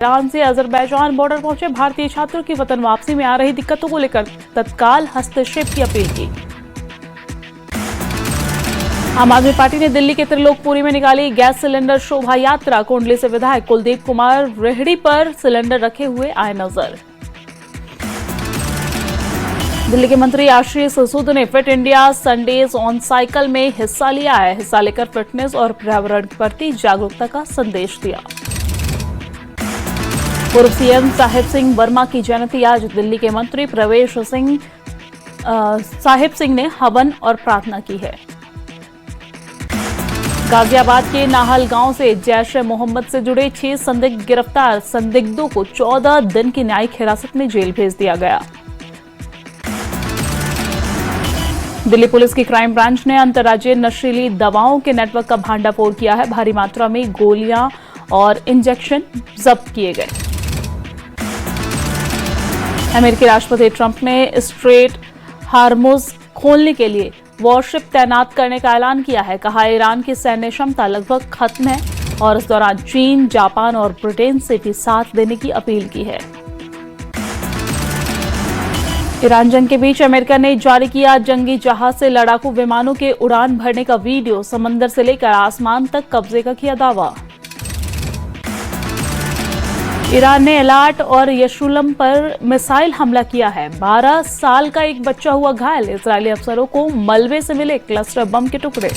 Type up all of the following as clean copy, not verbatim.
Iran से Azerbaijan border पहुंचे भारतीय छात्रों की वतन वापसी में आ रही दिक्कतों को लेकर तत्काल हस्तक्षेप की अपील की। आम आदमी पार्टी ने दिल्ली के त्रिलोकपुरी में निकाली गैस सिलेंडर शोभा यात्रा। कुंडली से विधायक कुलदीप कुमार रेहड़ी पर सिलेंडर रखे हुए आए नजर। दिल्ली के मंत्री आशीष सूद ने fit India Sundays on cycle में हिस्सा लिया है। हिस्सा लेकर फिटनेस और पर्यावरण के प्रति जागरूकता का संदेश दिया। पूर्व सीएम साहिब सिंह वर्मा की जयंती आज। दिल्ली के मंत्री प्रवेश सिंह साहिब सिंह ने हवन और प्रार्थना की है। गाजियाबाद के नाहल गांव से जैश ए मोहम्मद से जुड़े 6 संदिग्ध गिरफ्तार। संदिग्धों को 14 दिन की न्यायिक हिरासत में जेल भेज दिया गया। दिल्ली पुलिस की क्राइम ब्रांच ने अंतर्राज्यीय नशीली दवाओं के नेटवर्क का भांडाफोड़ किया है। भारी मात्रा में गोलियां और इंजेक्शन जब्त किए गए। अमेरिकी राष्ट्रपति ट्रंप ने स्ट्रेट हार्मुज खोलने के लिए वॉरशिप तैनात करने का ऐलान किया है। कहा, ईरान की सैन्य क्षमता लगभग खत्म है और इस दौरान चीन, जापान और ब्रिटेन से भी साथ देने की अपील की है। ईरान जंग के बीच अमेरिका ने जारी किया जंगी जहाज से लड़ाकू विमानों के उड़ान भरने का वीडियो। समंदर से लेकर आसमान तक कब्जे का किया दावा। ईरान ने एलाट और यशुलम पर मिसाइल हमला किया है। 12 साल का एक बच्चा हुआ घायल। इजरायली अफसरों को मलबे से मिले क्लस्टर बम के टुकड़े।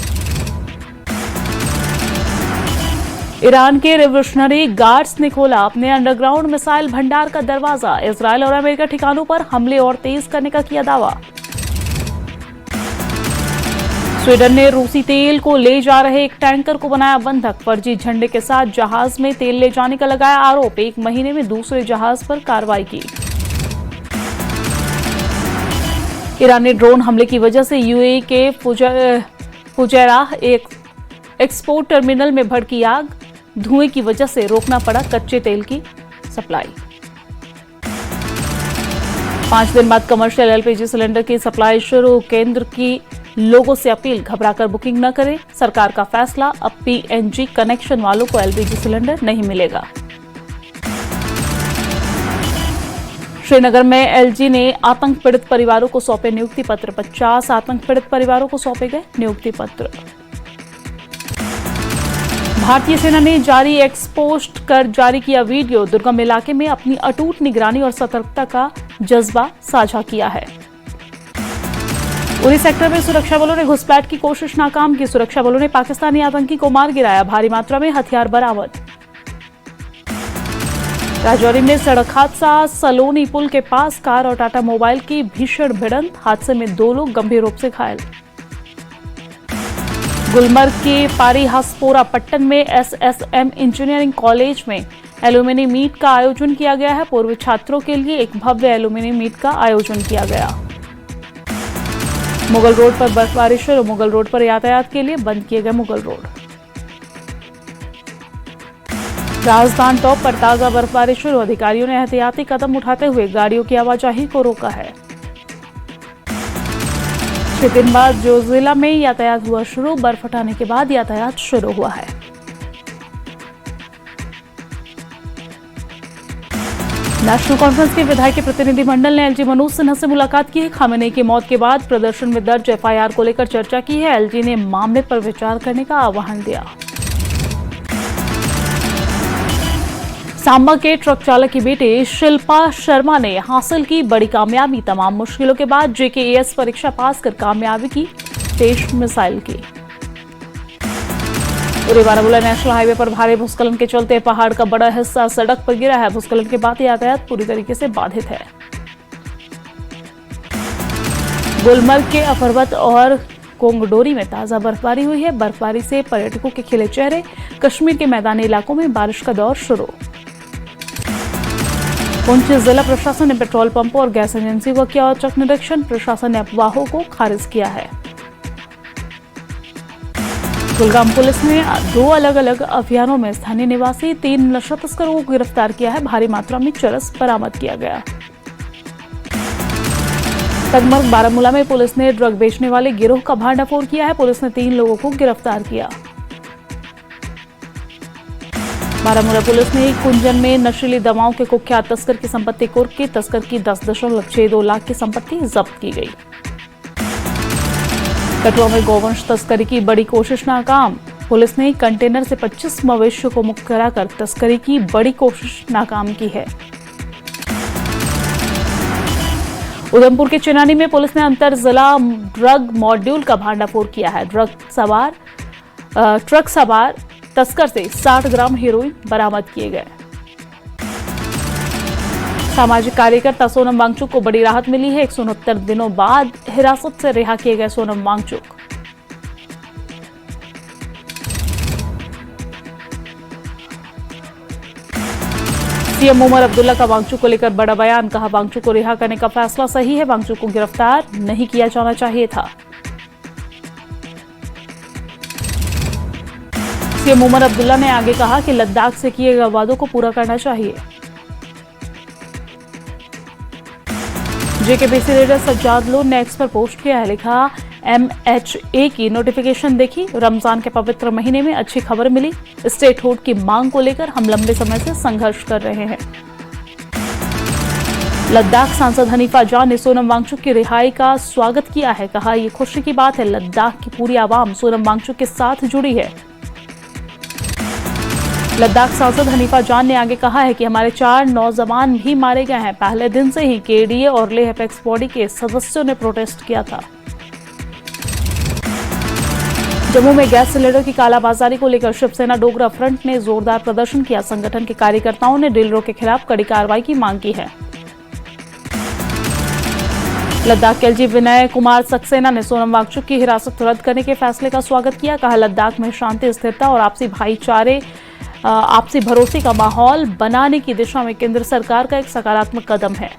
ईरान के रिवोल्यूशनरी गार्ड्स ने खोला अपने अंडरग्राउंड मिसाइल भंडार का दरवाजा। इजरायल और अमेरिका ठिकानों पर हमले और तेज करने का किया दावा। स्वीडन ने रूसी तेल को ले जा रहे एक टैंकर को बनाया बंधक। फर्जी झंडे के साथ जहाज में तेल ले जाने का लगाया आरोप। 1 महीने में दूसरे जहाज पर कार्रवाई की। ईरान ने ड्रोन हमले की वजह से यूएई के फुजैराह एक एक्सपोर्ट टर्मिनल में भड़की आग। धुएं की वजह से रोकना पड़ा कच्चे तेल की सप्लाई। 5 दिन बाद कमर्शियल एलपीजी सिलेंडर की सप्लाई शुरू। केंद्र की लोगों से अपील, घबराकर बुकिंग न करें। सरकार का फैसला, अब पीएनजी कनेक्शन वालों को एलपीजी सिलेंडर नहीं मिलेगा। श्रीनगर में एलजी ने आतंक पीड़ित परिवारों को सौंपे नियुक्ति पत्र। 50 आतंक पीड़ित परिवारों को सौंपे गए नियुक्ति पत्र। भारतीय सेना ने जारी एक्सपोस्ट कर जारी किया वीडियो। दुर्गम इलाके में अपनी अटूट निगरानी और सतर्कता का जज्बा साझा किया है। उरी सेक्टर में सुरक्षा बलों ने घुसपैठ की कोशिश नाकाम की। सुरक्षा बलों ने पाकिस्तानी आतंकी को मार गिराया। भारी मात्रा में हथियार बरामद। राजौरी में सड़क हादसा। सलोनी पुल के पास कार और टाटा मोबाइल की भीषण भिड़ंत। हादसे में 2 लोग गंभीर रूप से घायल। गुलमर्ग के पारीहासपोरा पट्टन में एसएसएम इंजीनियरिंग कॉलेज में एल्यूमिनी मीट का आयोजन किया गया है। पूर्व छात्रों के लिए एक भव्य एल्यूमिनी मीट का आयोजन किया गया। मुगल रोड पर बर्फबारी शुरू। मुगल रोड पर यातायात के लिए बंद किए गए मुगल रोड। राजधानी टॉप पर ताजा बर्फबारी शुरू। अधिकारियों ने एहतियाती कदम उठाते हुए गाड़ियों की आवाजाही को रोका है। 6 दिन बाद जो जिला में यातायात हुआ शुरू। बर्फ हटाने के बाद यातायात शुरू हुआ है। नेशनल कॉन्फ्रेंस के विधायक प्रतिनिधिमंडल ने एलजी मनोज सिन्हा से मुलाकात की है। खामेनेई की मौत के बाद प्रदर्शन में दर्ज एफआईआर को लेकर चर्चा की है। एलजी ने मामले पर विचार करने का आह्वान दिया। सांबा के ट्रक चालक की बेटी शिल्पा शर्मा ने हासिल की बड़ी कामयाबी। तमाम मुश्किलों के बाद जेकेएस परीक्षा पास कर कामयाबी की। तेज मिसाइल की। उरी बारामूला नेशनल हाईवे पर भारी भूस्खलन के चलते पहाड़ का बड़ा हिस्सा सड़क पर गिरा है। भूस्खलन के बाद यातायात पूरी तरीके से बाधित है। गुलमर्ग के अफरवत और कोंगडोरी में ताजा बर्फबारी हुई है। बर्फबारी से पर्यटकों के खिले चेहरे। कश्मीर के मैदानी इलाकों में बारिश का दौर शुरू। पुंछ जिला प्रशासन ने पेट्रोल पंपों और गैस एजेंसी को किया औचक निरीक्षण। प्रशासन ने अफवाहों को खारिज किया है। कुलगाम पुलिस ने 2 अलग अलग अभियानों में स्थानीय निवासी 3 नशा तस्करों को गिरफ्तार किया है। भारी मात्रा में चरस बरामद किया गया। तगमर्ग बारामूला में पुलिस ने ड्रग बेचने वाले गिरोह का भांडाफोड़ किया है। पुलिस ने 3 लोगों को गिरफ्तार किया। बारामूला पुलिस ने कुंजन में नशीली दवाओं के कुख्यात तस्कर की संपत्ति कुर्क की। तस्कर की 10.62 लाख की संपत्ति जब्त की गई। कटवा में गौवंश तस्करी की बड़ी कोशिश नाकाम। पुलिस ने कंटेनर से 25 मवेशियों को मुक्त कराकर तस्करी की बड़ी कोशिश नाकाम की है। उधमपुर के चिनानी में पुलिस ने अंतर जिला ड्रग मॉड्यूल का भांडाफोड़ किया है। ट्रक सवार तस्कर से 60 ग्राम हेरोइन बरामद किए गए। सामाजिक कार्यकर्ता सोनम वांगचुक को बड़ी राहत मिली है। 169 दिनों बाद हिरासत से रिहा किए गए सोनम वांगचुक। सीएम उमर अब्दुल्ला का वांगचुक को लेकर बड़ा बयान। कहा, वांगचुक को रिहा करने का फैसला सही है। वांगचुक को गिरफ्तार नहीं किया जाना चाहिए था। सीएम उमर अब्दुल्ला ने आगे कहा कि लद्दाख से किए गए वादों को पूरा करना चाहिए। जेकेपीसी लीडर सज्जाद लोन ने एक्स पर पोस्ट किया है। लिखा, MHA की नोटिफिकेशन देखी, रमजान के पवित्र महीने में अच्छी खबर मिली। स्टेटहुड की मांग को लेकर हम लंबे समय से संघर्ष कर रहे हैं। लद्दाख सांसद हनीफा जान ने सोनम वांगचुक की रिहाई का स्वागत किया है। कहा, यह खुशी की बात है, लद्दाख की पूरी आवाम सोनम वांगचुक के साथ जुड़ी है। लद्दाख सांसद हनीफा जान ने आगे कहा है कि हमारे 4 नौजवान भी मारे गए हैं। पहले दिन से ही KDA और लेह अपेक्स बॉडी के सदस्यों ने प्रोटेस्ट किया था। जम्मू में गैस सिलेंडर की कालाबाजारी को लेकर शिवसेना डोगरा फ्रंट ने जोरदार प्रदर्शन किया। संगठन के कार्यकर्ताओं ने डीलरों के खिलाफ कड़ी कार्रवाई की मांग की है। लद्दाख के LG विनय कुमार सक्सेना ने सोनम वांगचुक की हिरासत रद्द करने के फैसले का स्वागत किया। कहा, लद्दाख में शांति, स्थिरता और आपसी भरोसे का माहौल बनाने की दिशा में केंद्र सरकार का एक सकारात्मक कदम है।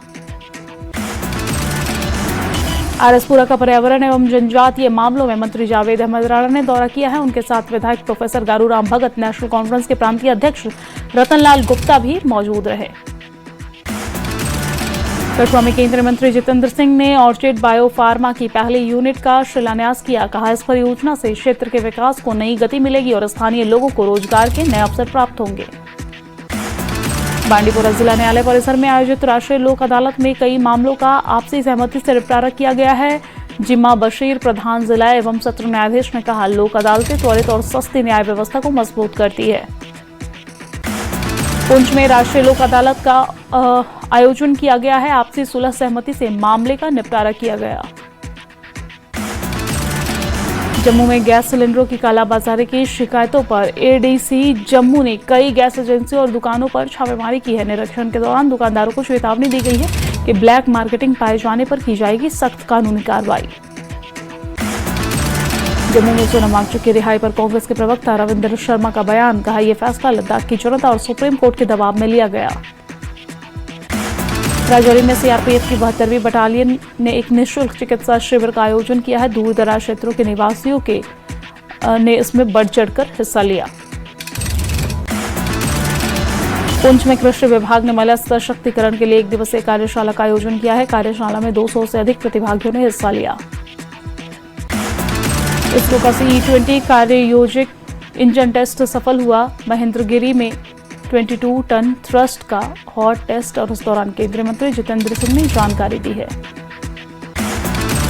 आरएसपुरा का पर्यावरण एवं जनजातीय मामलों में मंत्री जावेद अहमद राणा ने दौरा किया है। उनके साथ विधायक प्रोफेसर गारूराम भगत, नेशनल कॉन्फ्रेंस के प्रांतीय अध्यक्ष रतनलाल गुप्ता भी मौजूद रहे। कठुआ में केंद्रीय मंत्री जितेंद्र सिंह ने ऑर्चिड बायो फार्मा की पहली यूनिट का शिलान्यास किया। कहा, इस परियोजना से क्षेत्र के विकास को नई गति मिलेगी और स्थानीय लोगों को रोजगार के नए अवसर प्राप्त होंगे। बांडीपुरा जिला न्यायालय परिसर में आयोजित राष्ट्रीय लोक अदालत में कई मामलों का आपसी सहमति से निपटारा किया गया है। जिम्मा बशीर, प्रधान जिला एवं सत्र न्यायाधीश ने कहा, लोक अदालतें त्वरित और सस्ती न्याय व्यवस्था को मजबूत करती है। पुंछ में राष्ट्रीय लोक अदालत का आयोजन किया गया है। आपसी सुलह सहमति से मामले का निपटारा किया गया। जम्मू में गैस सिलेंडरों की कालाबाजारी की शिकायतों पर ADC जम्मू ने कई गैस एजेंसियों और दुकानों पर छापेमारी की है। निरीक्षण के दौरान दुकानदारों को चेतावनी दी गई है कि ब्लैक मार्केटिंग पाए जाने पर की जाएगी सख्त कानूनी कार्रवाई। जम्मू में सोनम वांगचुक की रिहाई पर कांग्रेस के प्रवक्ता रविंद्र शर्मा का बयान। कहा, यह फैसला लद्दाख की जनता और सुप्रीम कोर्ट के दबाव में लिया गया। राजौरी में CRPF की 72वीं बटालियन ने एक निःशुल्क चिकित्सा शिविर का आयोजन किया है। दूर दराज क्षेत्रों के निवासियों ने इसमें बढ़ चढ़कर हिस्सा लिया। पुंछ में कृषि विभाग ने महिला सशक्तिकरण के लिए 1 दिवसीय कार्यशाला का आयोजन किया है। कार्यशाला में 200 से अधिक प्रतिभागियों ने हिस्सा लिया। इसरो का CE-20 कार्ययोजित इंजन टेस्ट सफल हुआ। महेंद्रगिरी में 22 टन थ्रस्ट का हॉट टेस्ट और उस दौरान केंद्रीय मंत्री जितेंद्र सिंह ने जानकारी दी है।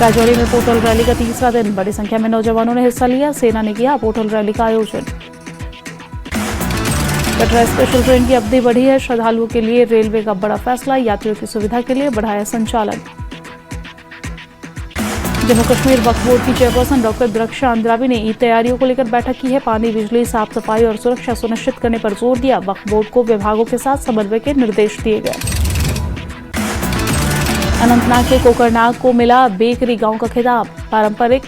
राजौरी में पोर्टल रैली का तीसरा दिन, बड़ी संख्या में नौजवानों ने हिस्सा लिया। सेना ने किया पोर्टल रैली का आयोजन। कटरा स्पेशल ट्रेन की अवधि बढ़ी है। श्रद्धालुओं के लिए रेलवे का बड़ा फैसला, यात्रियों की सुविधा के लिए बढ़ाया संचालन। जम्मू कश्मीर वक्फ बोर्ड की चेयरपर्सन डॉक्टर द्रक्षा अंद्राबी ने ईद तैयारियों को लेकर बैठक की है। पानी, बिजली, साफ सफाई और सुरक्षा सुनिश्चित करने पर जोर दिया। वक्फ बोर्ड को विभागों के साथ समन्वय के निर्देश दिए गए। अनंतनाग के कोकरनाग को मिला बेकरी गांव का खिताब। पारंपरिक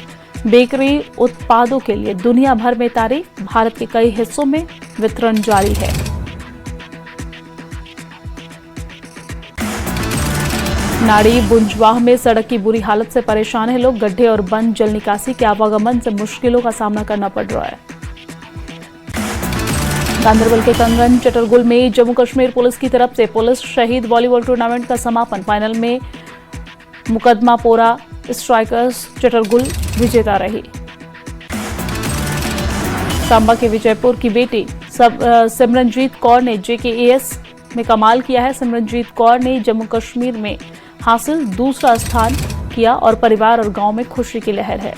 बेकरी उत्पादों के लिए दुनिया भर में तारीफ। भारत के कई हिस्सों में वितरण जारी है। नाड़ी बुंजवाह में सड़क की बुरी हालत से परेशान है लोग। गड्ढे और बंद जल निकासी के आवागमन से मुश्किलों का सामना करना पड़ रहा है। गांधरबल के कंगन चटरगुल में जम्मू कश्मीर पुलिस की तरफ से पुलिस शहीद वॉलीबॉल टूर्नामेंट का समापन। फाइनल में मुकदमापोरा स्ट्राइकर्स चटरगुल विजेता रही। सांबा के विजयपुर की बेटी सिमरनजीत कौर ने JKAS में कमाल किया है। सिमरनजीत कौर ने जम्मू कश्मीर में हासिल दूसरा स्थान किया और परिवार और गांव में खुशी की लहर है।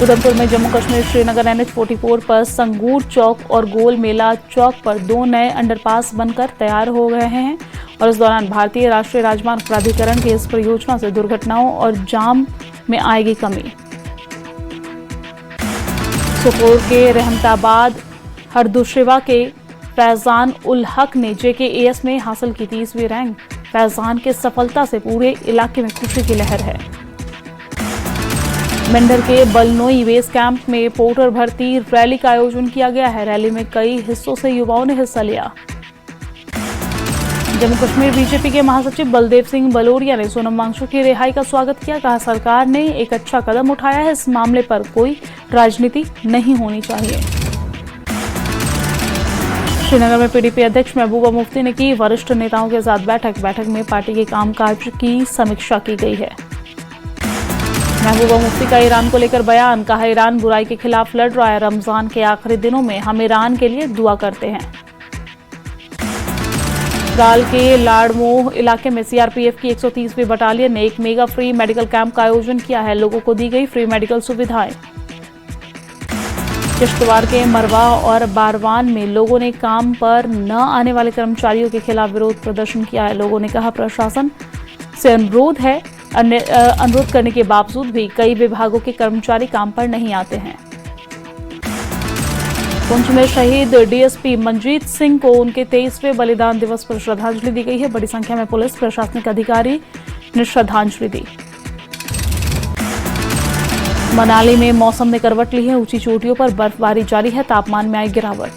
उधमपुर में जम्मू कश्मीर श्रीनगर NH44 पर संगूर चौक और गोल मेला चौक पर 2 नए अंडरपास बनकर तैयार हो गए हैं और इस दौरान भारतीय राष्ट्रीय राजमार्ग प्राधिकरण की इस परियोजना से दुर्घटनाओं और जाम में आएगी कमी। सोपोर के रहमताबाद हरदुशिवा के फैजान उल हक ने JKAS में हासिल की 30वीं रैंक। फैजान के सफलता से पूरे इलाके में खुशी की लहर है। मेंढर के बलनोई बेस कैंप में पोर्टर भर्ती रैली का आयोजन किया गया है। रैली में कई हिस्सों से युवाओं ने हिस्सा लिया। जम्मू कश्मीर बीजेपी के महासचिव बलदेव सिंह बलोरिया ने सोनम वांगचुक की रिहाई का स्वागत किया। कहा, सरकार ने एक अच्छा कदम उठाया है, इस मामले पर कोई राजनीति नहीं होनी चाहिए। श्रीनगर में PDP अध्यक्ष महबूबा मुफ्ती ने की वरिष्ठ नेताओं के साथ बैठक में पार्टी के कामकाज की समीक्षा की गई है। महबूबा मुफ्ती का ईरान को लेकर बयान। कहा, ईरान बुराई के खिलाफ लड़ रहा है। रमजान के आखिरी दिनों में हम ईरान के लिए दुआ करते हैं। त्राल के लाड़मोह इलाके में CRPF की 130वीं बटालियन ने एक मेगा फ्री मेडिकल कैंप का आयोजन किया है। लोगों को दी गई फ्री मेडिकल सुविधाएं। किश्तवाड़ के मरवा और बारवान में लोगों ने काम पर न आने वाले कर्मचारियों के खिलाफ विरोध प्रदर्शन किया है। लोगों ने कहा, प्रशासन से अनुरोध करने के बावजूद भी कई विभागों के कर्मचारी काम पर नहीं आते हैं। पुंछ में शहीद DSP मनजीत सिंह को उनके 23वें बलिदान दिवस पर श्रद्धांजलि दी गई है। बड़ी संख्या में पुलिस प्रशासनिक अधिकारी ने श्रद्धांजलि दी। मनाली में मौसम ने करवट ली है। ऊंची चोटियों पर बर्फबारी जारी है। तापमान में आई गिरावट।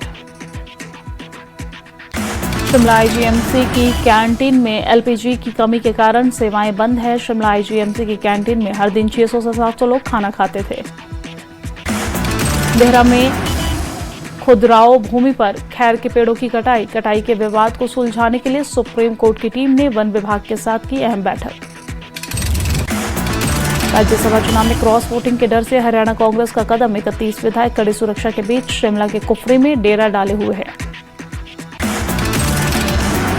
शिमला IGMC की कैंटीन में LPG की कमी के कारण सेवाएं बंद है। शिमला IGMC की कैंटीन में हर दिन 600 से 700 लोग खाना खाते थे। देहरा में खुदराओ भूमि पर खैर के पेड़ों की कटाई के विवाद को सुलझाने के लिए सुप्रीम कोर्ट की टीम ने वन विभाग के साथ की अहम बैठक। राज्यसभा चुनाव में क्रॉस वोटिंग के डर से हरियाणा कांग्रेस का कदम। 31 विधायक कड़ी सुरक्षा के बीच शिमला के कुफरी में डेरा डाले हुए हैं।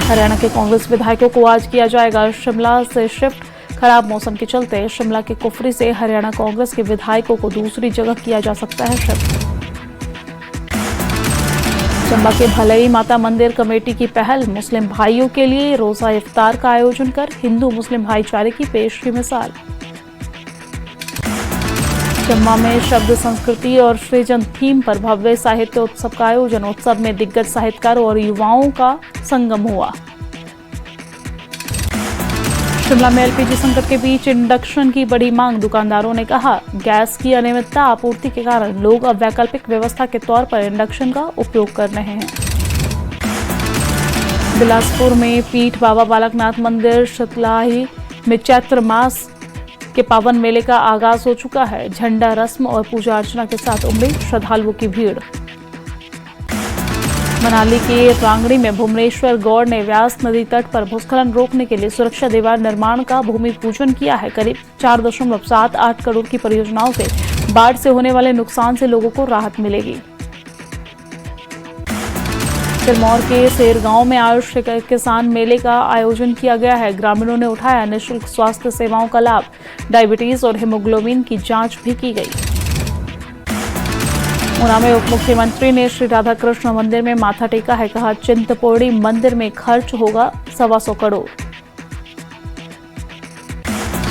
हरियाणा के कांग्रेस विधायकों को आज किया जाएगा शिमला से शिफ्ट। खराब मौसम के चलते शिमला के कुफरी से हरियाणा कांग्रेस के विधायकों को दूसरी जगह किया जा सकता है शिफ्ट। चंबा के भलई माता मंदिर कमेटी की पहल। मुस्लिम भाइयों के लिए रोजा इफ्तार का आयोजन कर हिंदू मुस्लिम भाईचारे की पेश की मिसाल। चंबा में शब्द संस्कृति और सृजन थीम पर भव्य साहित्य उत्सव का आयोजन। उत्सव में दिग्गज साहित्यकारों और युवाओं का संगम हुआ। शिमला में LPG संकट के बीच इंडक्शन की बड़ी मांग। दुकानदारों ने कहा, गैस की अनियमितता आपूर्ति के कारण लोग अब वैकल्पिक व्यवस्था के तौर पर इंडक्शन का उपयोग कर रहे हैं। बिलासपुर में पीठ बाबा बालकनाथ मंदिर शीतलाही में चैत्र मास के पावन मेले का आगाज हो चुका है। झंडा रस्म और पूजा अर्चना के साथ उमड़ी श्रद्धालुओं की भीड़। मनाली के रांगड़ी में भुवनेश्वर गौड़ ने व्यास नदी तट पर भूस्खलन रोकने के लिए सुरक्षा दीवार निर्माण का भूमि पूजन किया है। करीब 4.78 करोड़ की परियोजनाओं से बाढ़ से होने वाले नुकसान से लोगों को राहत मिलेगी। सिरमौर के सेरगांव में आयुष किसान मेले का आयोजन किया गया है। ग्रामीणों ने उठाया निःशुल्क स्वास्थ्य सेवाओं का लाभ। डायबिटीज और हीमोग्लोबिन की जांच भी की गई। ऊना में उप मुख्यमंत्री ने श्री राधा कृष्ण मंदिर में माथा टेका है। कहा, चिंतपूर्णी मंदिर में खर्च होगा 125 करोड़।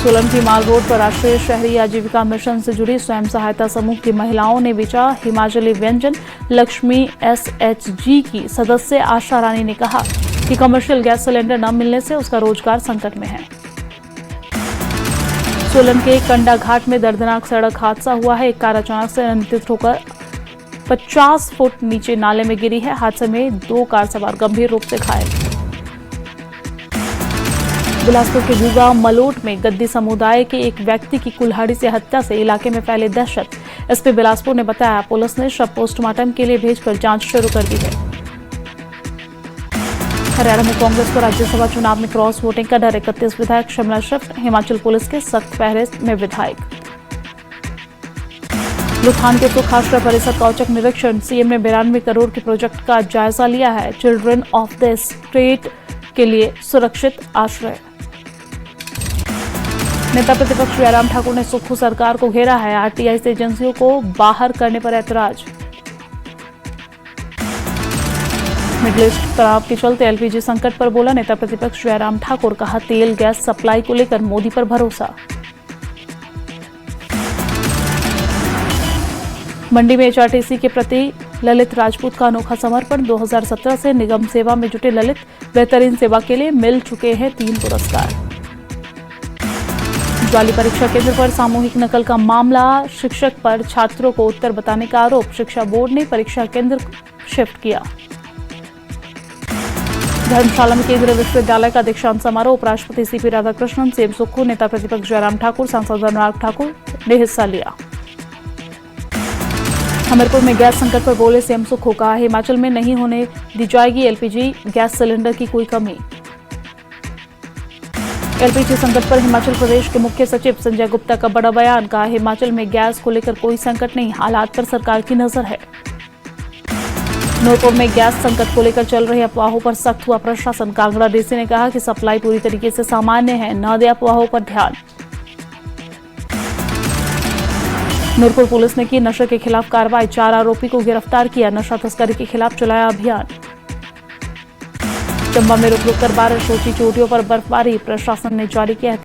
सोलन की माल रोड पर राष्ट्रीय शहरी आजीविका मिशन से जुड़ी स्वयं सहायता समूह की महिलाओं ने बेचा हिमाचली व्यंजन। लक्ष्मी SHG की सदस्य आशा रानी ने कहा कि कमर्शियल गैस सिलेंडर न मिलने से उसका रोजगार संकट में है। सोलन के कंडा घाट में दर्दनाक सड़क हादसा हुआ है। एक कार अचानक से अनियंत्रित होकर 50 फुट नीचे नाले में गिरी है। हादसे में 2 कार सवार गंभीर रूप से घायल। बिलासपुर के गुगा मलोट में गद्दी समुदाय के एक व्यक्ति की कुल्हाड़ी से हत्या से इलाके में फैले दहशत। SP बिलासपुर ने बताया, पुलिस ने शव पोस्टमार्टम के लिए भेजकर जांच शुरू कर दी है। हरियाणा में कांग्रेस को राज्यसभा चुनाव में क्रॉस वोटिंग का डर। 31 विधायक शिमला शिफ्ट। हिमाचल पुलिस के सख्त पहरे में विधायक। लुधियाना के सुख आश्रय परिसर का औचक निरीक्षण। सीएम ने 92 करोड़ के प्रोजेक्ट का जायजा लिया है। चिल्ड्रन ऑफ द स्ट्रीट के लिए सुरक्षित आश्रय। नेता प्रतिपक्ष जयराम ठाकुर ने सुक्खू सरकार को घेरा है। आरटीआई से एजेंसियों को बाहर करने पर ऐतराज। मिडिल ईस्ट तनाव के चलते एलपीजी संकट पर बोला नेता प्रतिपक्ष जयराम ठाकुर। कहा तेल गैस सप्लाई को लेकर मोदी पर भरोसा। मंडी में एचआरटीसी के प्रति ललित राजपूत का अनोखा समर्पण। 2017 से निगम सेवा में जुटे ललित बेहतरीन सेवा के लिए मिल चुके हैं 3 पुरस्कार। जाली परीक्षा केंद्र पर सामूहिक नकल का मामला। शिक्षक पर छात्रों को उत्तर बताने का आरोप। शिक्षा बोर्ड ने परीक्षा केंद्र शिफ्ट किया। धर्मशाला में केंद्रीय विश्वविद्यालय का दीक्षांत समारोह। उपराष्ट्रपति सीपी राधाकृष्णन, सीएम सुक्खू, नेता प्रतिपक्ष जयराम ठाकुर, सांसद अनुराग ठाकुर ने हिस्सा लिया। हमीरपुर में गैस संकट पर बोले सीएम सुक्खू। कहा हिमाचल में नहीं होने दी जाएगी एलपीजी गैस सिलेंडर की कोई कमी। एलपीजी संकट पर हिमाचल प्रदेश के मुख्य सचिव संजय गुप्ता का बड़ा बयान। कहा हिमाचल में गैस को लेकर कोई संकट नहीं, हालात पर सरकार की नजर है। नूरपुर में गैस संकट को लेकर चल रही अफवाहों पर सख्त हुआ प्रशासन। कांगड़ा डीसी ने कहा कि सप्लाई पूरी तरीके से सामान्य है, न दे अफवाहों पर ध्यान। नूरपुर पुलिस ने की नशे के खिलाफ कार्रवाई। 4 आरोपी को गिरफ्तार किया। नशा तस्करी के खिलाफ चलाया अभियान। चंबा में रुक रुक कर बारिश। ऊंची चोटियों पर बर्फबारी। प्रशासन ने जारी किया